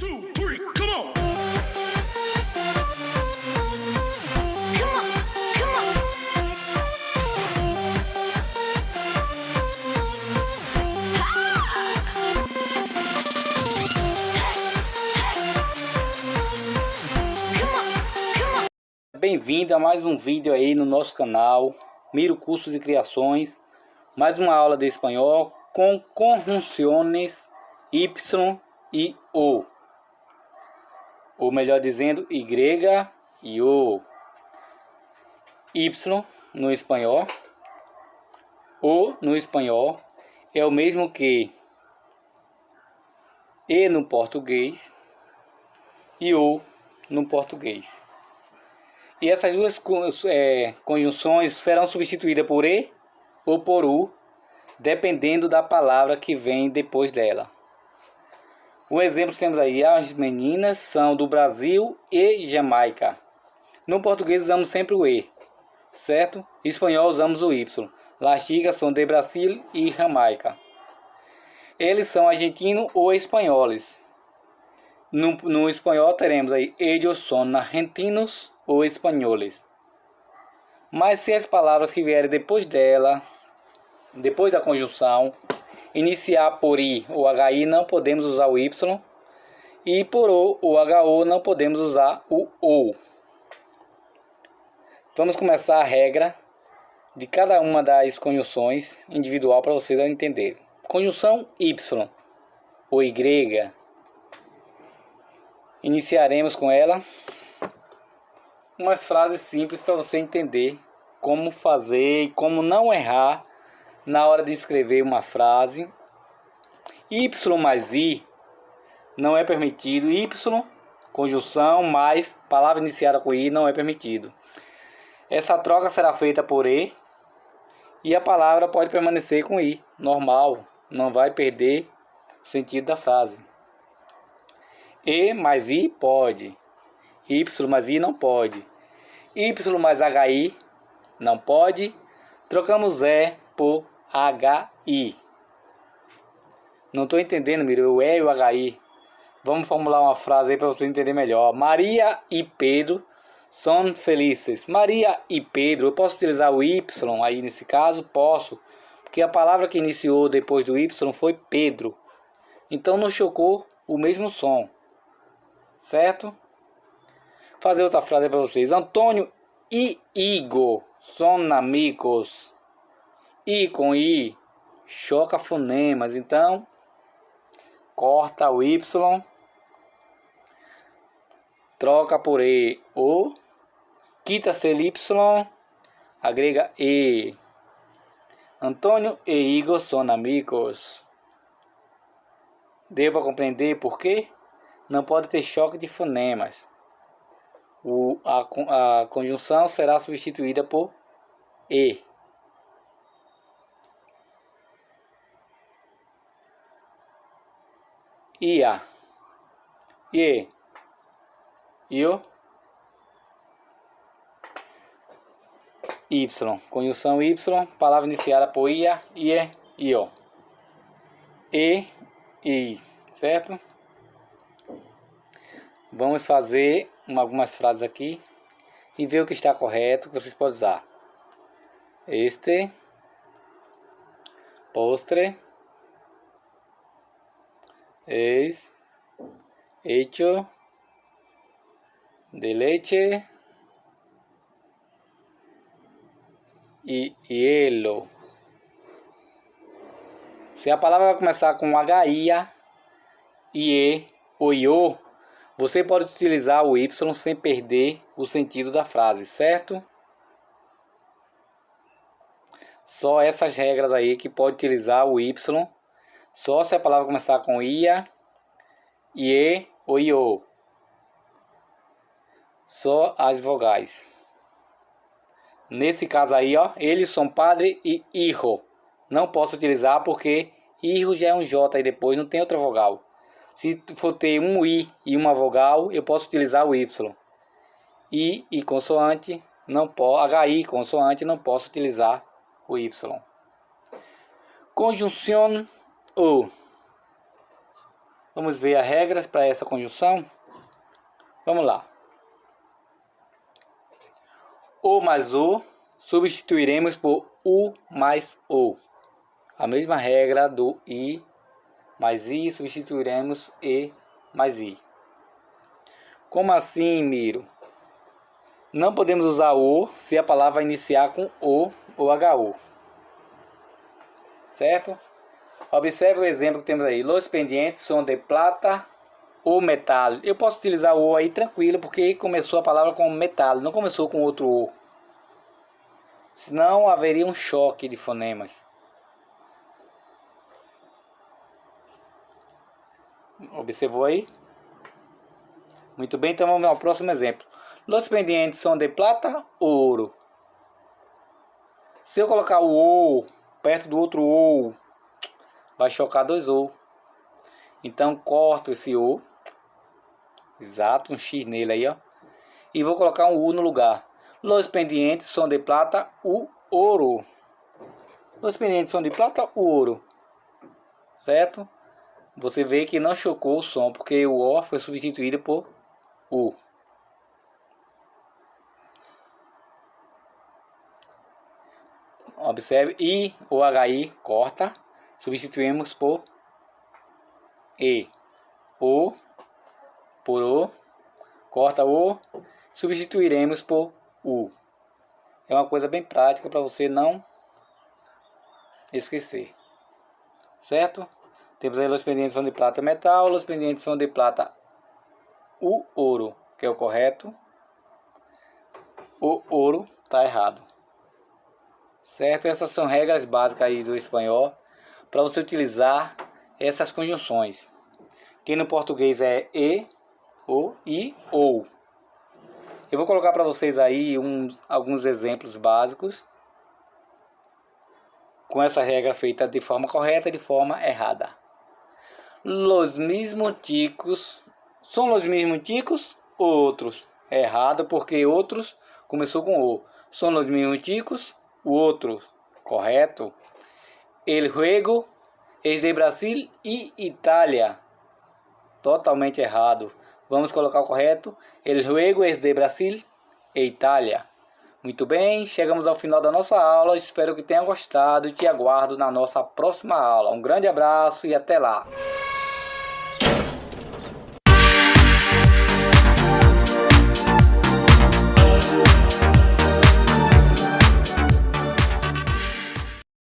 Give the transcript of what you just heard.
2, 3, come on! Bem-vindo a mais um vídeo aí no nosso canal Miro Cursos de Criações. Mais uma aula de espanhol com conjunções Y e O. Ou melhor dizendo, Y e O. Y no espanhol, O no espanhol é o mesmo que E no português e O no português. E essas duas conjunções serão substituídas por E ou por U, dependendo da palavra que vem depois dela. Um exemplo que temos aí: as meninas são do Brasil e Jamaica. No português usamos sempre o E, certo? Em espanhol usamos o Y. Las chicas são de Brasil e Jamaica. Eles são argentinos ou espanhóis. No espanhol teremos aí ellos son argentinos ou espanhóis. Mas se as palavras que vierem depois dela, depois da conjunção, iniciar por I ou HI, não podemos usar o Y. E por O ou HO não podemos usar o OU. Vamos começar a regra de cada uma das conjunções individual para vocês entenderem. Conjunção Y ou Y. Iniciaremos com ela umas frases simples para você entender como fazer e como não errar na hora de escrever uma frase. Y mais I não é permitido. Y, conjunção, mais palavra iniciada com I não é permitido. Essa troca será feita por E e a palavra pode permanecer com I, normal, não vai perder o sentido da frase. E mais I pode, Y mais I não pode, Y mais HI não pode, trocamos E por HI. Não estou entendendo, Miro, o E e o HI. Vamos formular uma frase aí para você entender melhor. Maria e Pedro são felizes. Maria e Pedro, eu posso utilizar o Y aí nesse caso? Posso, porque a palavra que iniciou depois do Y foi Pedro. Então não chocou o mesmo som. Certo? Fazer outra frase para vocês. Antônio e Igor são amigos. I com I choca fonemas. Então, corta o Y, troca por E. O, quita-se o Y, agrega E. Antônio e Igor são amigos. Deu para compreender por quê? Não pode ter choque de fonemas. A conjunção será substituída por E. Ia. E. Io. Y. Conjunção Y. Palavra iniciada por ia, ie, io. E, I. Certo? Vamos fazer algumas frases aqui e ver o que está correto que vocês podem usar. Este postre es hecho de leche y hielo. Se a palavra vai começar com HIA, IE ou IO, você pode utilizar o Y sem perder o sentido da frase, certo? Só essas regras aí que pode utilizar o Y, só se a palavra começar com IA, IE ou IO. Só as vogais. Nesse caso aí, ó, eles são padre e hijo. Não posso utilizar porque hijo já é um J e depois não tem outra vogal. Se for ter um I e uma vogal, eu posso utilizar o Y. I e consoante, não posso. HI consoante, não posso utilizar o Y. Conjunção O. Vamos ver as regras para essa conjunção? Vamos lá. O mais o substituiremos por u mais o. A mesma regra do i mais i, substituiremos e mais i. Como assim, Miro? Não podemos usar o se a palavra iniciar com o ou HU. Certo? Observe o exemplo que temos aí. Los pendientes são de plata ou metal. Eu posso utilizar o aí tranquilo, porque começou a palavra com metal, não começou com outro o. Senão haveria um choque de fonemas. Observou aí? Muito bem, então vamos ao próximo exemplo. Los pendientes são de plata ou ouro? Se eu colocar o O perto do outro O, vai chocar dois O. Então corto esse O. Exato, um X nele aí, ó. E vou colocar um U no lugar. Los pendientes são de plata ou ouro. Los pendientes são de plata ou ouro. Certo? Você vê que não chocou o som, porque o O foi substituído por U. Observe, I ou HI corta, substituímos por E. O por O, corta O, substituiremos por U. É uma coisa bem prática para você não esquecer. Certo? Temos aí los pendientes são de plata metal, los pendientes são de plata o ouro, que é o correto. O ouro está errado. Certo? Essas são regras básicas aí do espanhol para você utilizar essas conjunções. Que no português é e, o, i, ou. Eu vou colocar para vocês aí alguns exemplos básicos com essa regra feita de forma correta e de forma errada. Los mismos chicos são los mismos chicos, outros. É errado porque outros começou com o. São los mismos chicos, o outro. Correto. El juego es de Brasil e Itália. Totalmente errado. Vamos colocar o correto. El juego es de Brasil e Itália. Muito bem, chegamos ao final da nossa aula. Espero que tenha gostado e te aguardo na nossa próxima aula. Um grande abraço e até lá.